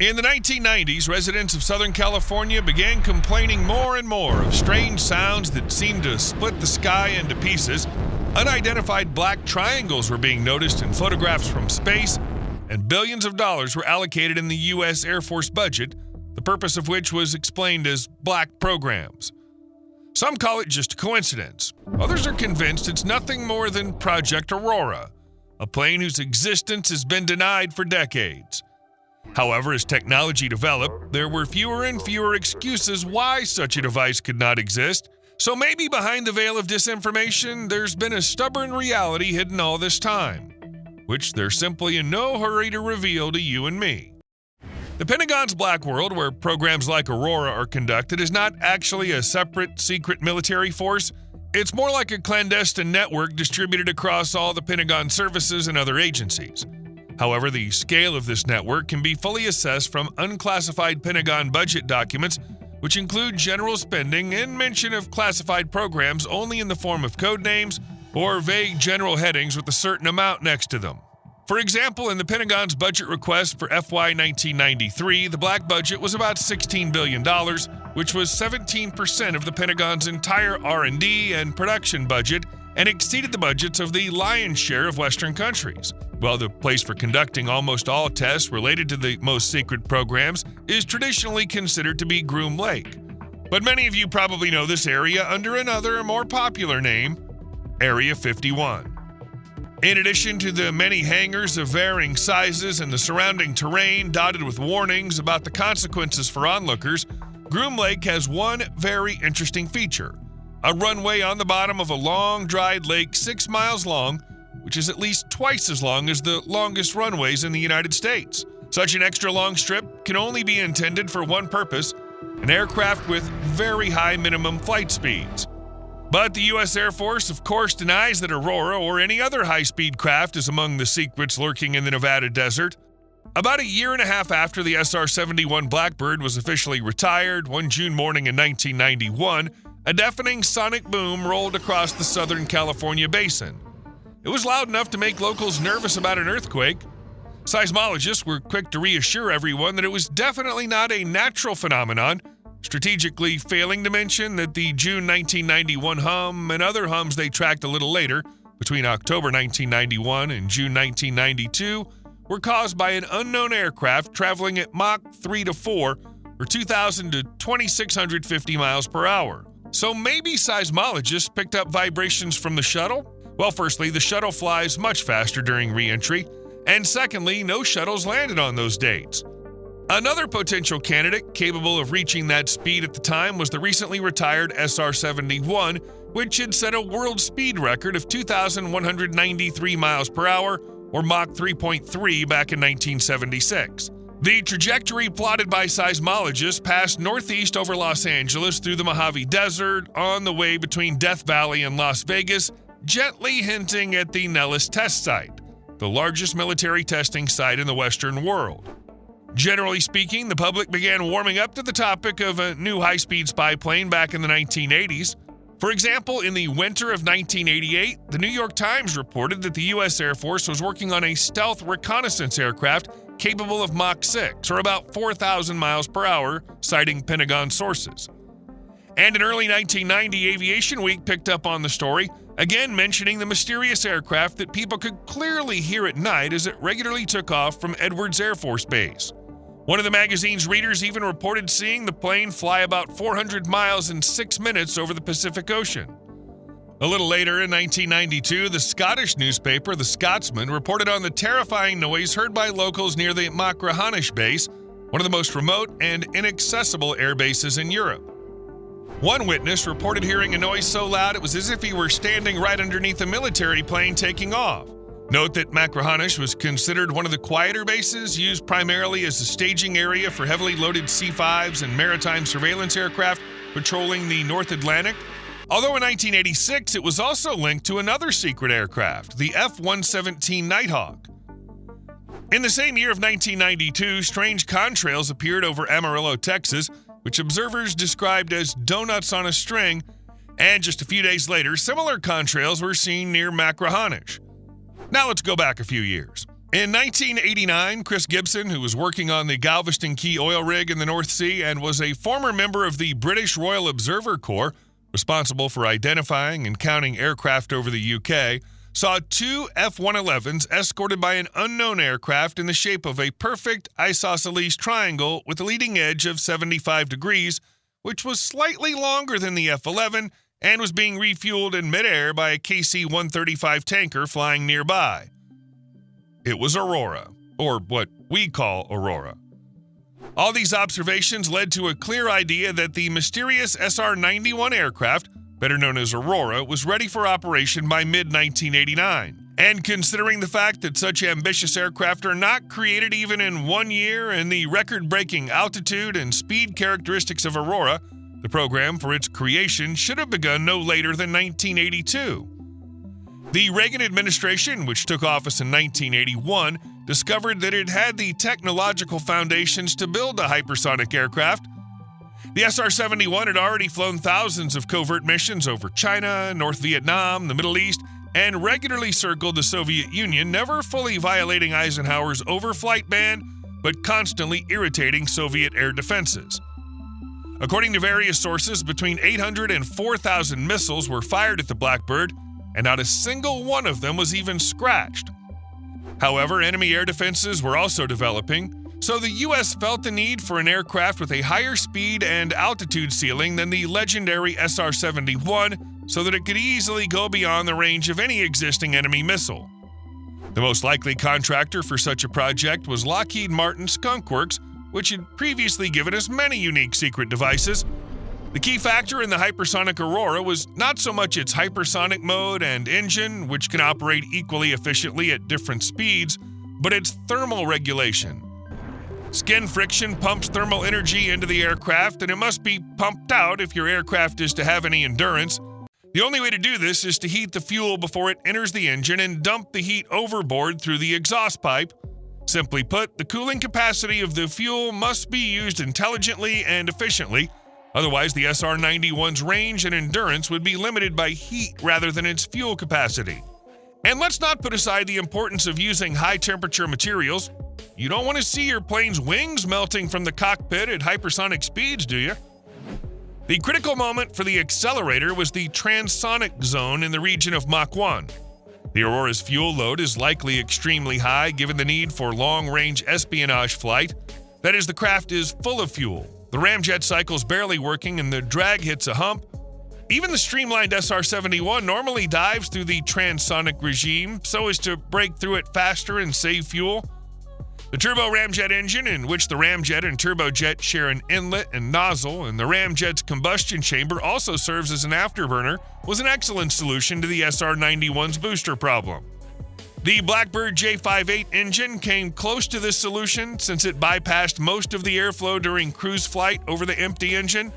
In the 1990s, residents of Southern California began complaining more and more of strange sounds that seemed to split the sky into pieces. Unidentified black triangles were being noticed in photographs from space, and billions of dollars were allocated in the U.S. Air Force budget, the purpose of which was explained as black programs. Some call it just a coincidence. Others are convinced it's nothing more than Project Aurora, a plane whose existence has been denied for decades. However, as technology developed, there were fewer and fewer excuses why such a device could not exist. So maybe behind the veil of disinformation, there's been a stubborn reality hidden all this time, which they're simply in no hurry to reveal to you and me. The Pentagon's black world, where programs like Aurora are conducted, is not actually a separate, secret military force. It's more like a clandestine network distributed across all the Pentagon services and other agencies. However, the scale of this network can be fully assessed from unclassified Pentagon budget documents, which include general spending and mention of classified programs only in the form of code names or vague general headings with a certain amount next to them. For example, in the Pentagon's budget request for FY 1993, the black budget was about $16 billion, which was 17% of the Pentagon's entire R&D and production budget, and exceeded the budgets of the lion's share of Western countries. While the place for conducting almost all tests related to the most secret programs is traditionally considered to be Groom Lake. But many of you probably know this area under another, more popular name, Area 51. In addition to the many hangars of varying sizes and the surrounding terrain dotted with warnings about the consequences for onlookers, Groom Lake has one very interesting feature: a runway on the bottom of a long, dried lake 6 miles long, which is at least twice as long as the longest runways in the United States. Such an extra long strip can only be intended for one purpose: an aircraft with very high minimum flight speeds. But the U.S. Air Force, of course, denies that Aurora or any other high-speed craft is among the secrets lurking in the Nevada desert. About a year and a half after the SR-71 Blackbird was officially retired, one June morning in 1991, a deafening sonic boom rolled across the Southern California basin. It was loud enough to make locals nervous about an earthquake. Seismologists were quick to reassure everyone that it was definitely not a natural phenomenon, strategically failing to mention that the June 1991 hum and other hums they tracked a little later, between October 1991 and June 1992, were caused by an unknown aircraft traveling at Mach 3 to 4, or 2,000 to 2,650 miles per hour. So maybe seismologists picked up vibrations from the shuttle? Well, firstly, the shuttle flies much faster during re-entry, and secondly, no shuttles landed on those dates. Another potential candidate capable of reaching that speed at the time was the recently retired SR-71, which had set a world speed record of 2,193 miles per hour, or Mach 3.3 back in 1976. The trajectory plotted by seismologists passed northeast over Los Angeles through the Mojave Desert on the way between Death Valley and Las Vegas, gently hinting at the Nellis test site, the largest military testing site in the Western world. Generally speaking, the public began warming up to the topic of a new high-speed spy plane back in the 1980s. For example, in the winter of 1988, the New York Times reported that the U.S. Air Force was working on a stealth reconnaissance aircraft capable of Mach 6, or about 4,000 miles per hour, citing Pentagon sources. And in early 1990, Aviation Week picked up on the story, again mentioning the mysterious aircraft that people could clearly hear at night as it regularly took off from Edwards Air Force Base. One of the magazine's readers even reported seeing the plane fly about 400 miles in 6 minutes over the Pacific Ocean. A little later in 1992, the Scottish newspaper The Scotsman reported on the terrifying noise heard by locals near the Machrihanish base, one of the most remote and inaccessible air bases in Europe. One witness reported hearing a noise so loud it was as if he were standing right underneath a military plane taking off. Note that Machrihanish was considered one of the quieter bases, used primarily as a staging area for heavily loaded C-5s and maritime surveillance aircraft patrolling the North Atlantic. Although in 1986, it was also linked to another secret aircraft, the F-117 Nighthawk. In the same year of 1992, strange contrails appeared over Amarillo, Texas, which observers described as donuts on a string, and just a few days later, similar contrails were seen near Machrihanish. Now let's go back a few years. In 1989, Chris Gibson, who was working on the Galveston Key oil rig in the North Sea and was a former member of the British Royal Observer Corps, responsible for identifying and counting aircraft over the UK, saw two F-111s escorted by an unknown aircraft in the shape of a perfect isosceles triangle with a leading edge of 75 degrees, which was slightly longer than the F-11 and was being refueled in midair by a KC-135 tanker flying nearby. It was Aurora, or what we call Aurora. All these observations led to a clear idea that the mysterious SR-91 aircraft, better known as Aurora, was ready for operation by mid-1989. And considering the fact that such ambitious aircraft are not created even in 1 year and the record-breaking altitude and speed characteristics of Aurora, the program for its creation should have begun no later than 1982. The Reagan administration, which took office in 1981, discovered that it had the technological foundations to build a hypersonic aircraft. The SR-71 had already flown thousands of covert missions over China, North Vietnam, the Middle East, and regularly circled the Soviet Union, never fully violating Eisenhower's overflight ban, but constantly irritating Soviet air defenses. According to various sources, between 800 and 4,000 missiles were fired at the Blackbird, and not a single one of them was even scratched. However, enemy air defenses were also developing, so the U.S. felt the need for an aircraft with a higher speed and altitude ceiling than the legendary SR-71 so that it could easily go beyond the range of any existing enemy missile. The most likely contractor for such a project was Lockheed Martin Skunk Works, which had previously given us many unique secret devices. The key factor in the hypersonic Aurora was not so much its hypersonic mode and engine, which can operate equally efficiently at different speeds, but its thermal regulation. Skin friction pumps thermal energy into the aircraft, and it must be pumped out if your aircraft is to have any endurance. The only way to do this is to heat the fuel before it enters the engine and dump the heat overboard through the exhaust pipe. Simply put, the cooling capacity of the fuel must be used intelligently and efficiently. Otherwise, the SR-91's range and endurance would be limited by heat rather than its fuel capacity. And let's not put aside the importance of using high-temperature materials. You don't want to see your plane's wings melting from the cockpit at hypersonic speeds, do you? The critical moment for the accelerator was the transonic zone in the region of Mach 1. The Aurora's fuel load is likely extremely high given the need for long-range espionage flight. That is, the craft is full of fuel. The ramjet cycle's barely working and the drag hits a hump. Even the streamlined SR-71 normally dives through the transonic regime so as to break through it faster and save fuel. The turbo ramjet engine, in which the ramjet and turbojet share an inlet and nozzle, and the ramjet's combustion chamber also serves as an afterburner, was an excellent solution to the SR-91's booster problem. The Blackbird J58 engine came close to this solution since it bypassed most of the airflow during cruise flight over the empty engine.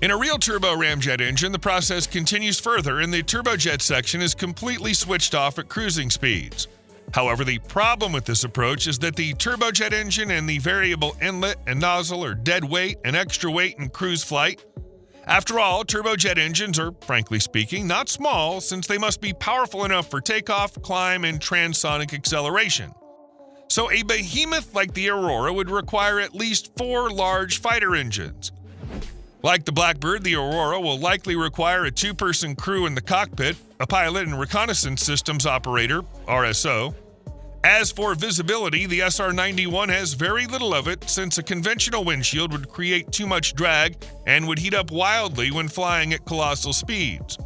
In a real turbo ramjet engine, the process continues further and the turbojet section is completely switched off at cruising speeds. However, the problem with this approach is that the turbojet engine and the variable inlet and nozzle are dead weight and extra weight in cruise flight. After all, turbojet engines are, frankly speaking, not small since they must be powerful enough for takeoff, climb, and transonic acceleration. So a behemoth like the Aurora would require at least 4 large fighter engines. Like the Blackbird, the Aurora will likely require a 2-person crew in the cockpit, a pilot and reconnaissance systems operator, RSO. As for visibility, the SR-91 has very little of it since a conventional windshield would create too much drag and would heat up wildly when flying at colossal speeds.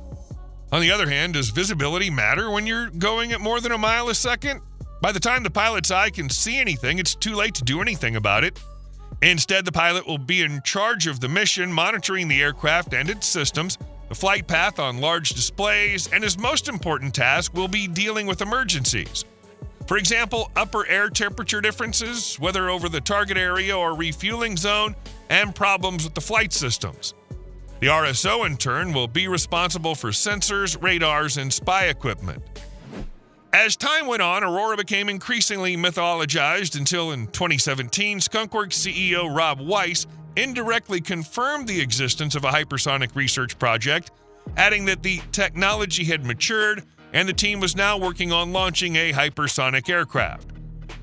On the other hand, does visibility matter when you're going at more than a mile a second? By the time the pilot's eye can see anything, it's too late to do anything about it. Instead, the pilot will be in charge of the mission, monitoring the aircraft and its systems, the flight path on large displays, and his most important task will be dealing with emergencies. For example, upper air temperature differences, whether over the target area or refueling zone, and problems with the flight systems. The RSO, in turn, will be responsible for sensors, radars, and spy equipment. As time went on, Aurora became increasingly mythologized until in 2017, Skunkworks CEO Rob Weiss indirectly confirmed the existence of a hypersonic research project, adding that the technology had matured and the team was now working on launching a hypersonic aircraft.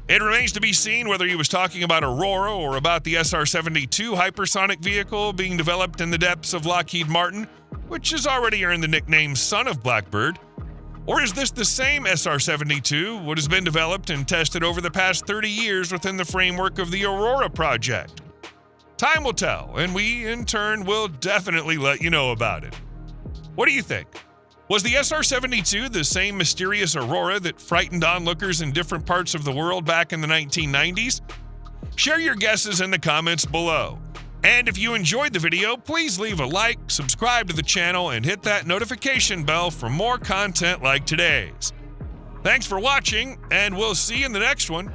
It remains to be seen whether he was talking about Aurora or about the SR-72 hypersonic vehicle being developed in the depths of Lockheed Martin, which has already earned the nickname Son of Blackbird. Or is this the same SR-72, what has been developed and tested over the past 30 years within the framework of the Aurora project? Time will tell, and we, in turn, will definitely let you know about it. What do you think? Was the SR-72 the same mysterious Aurora that frightened onlookers in different parts of the world back in the 1990s? Share your guesses in the comments below. And if you enjoyed the video, please leave a like, subscribe to the channel, and hit that notification bell for more content like today's. Thanks for watching, and we'll see you in the next one.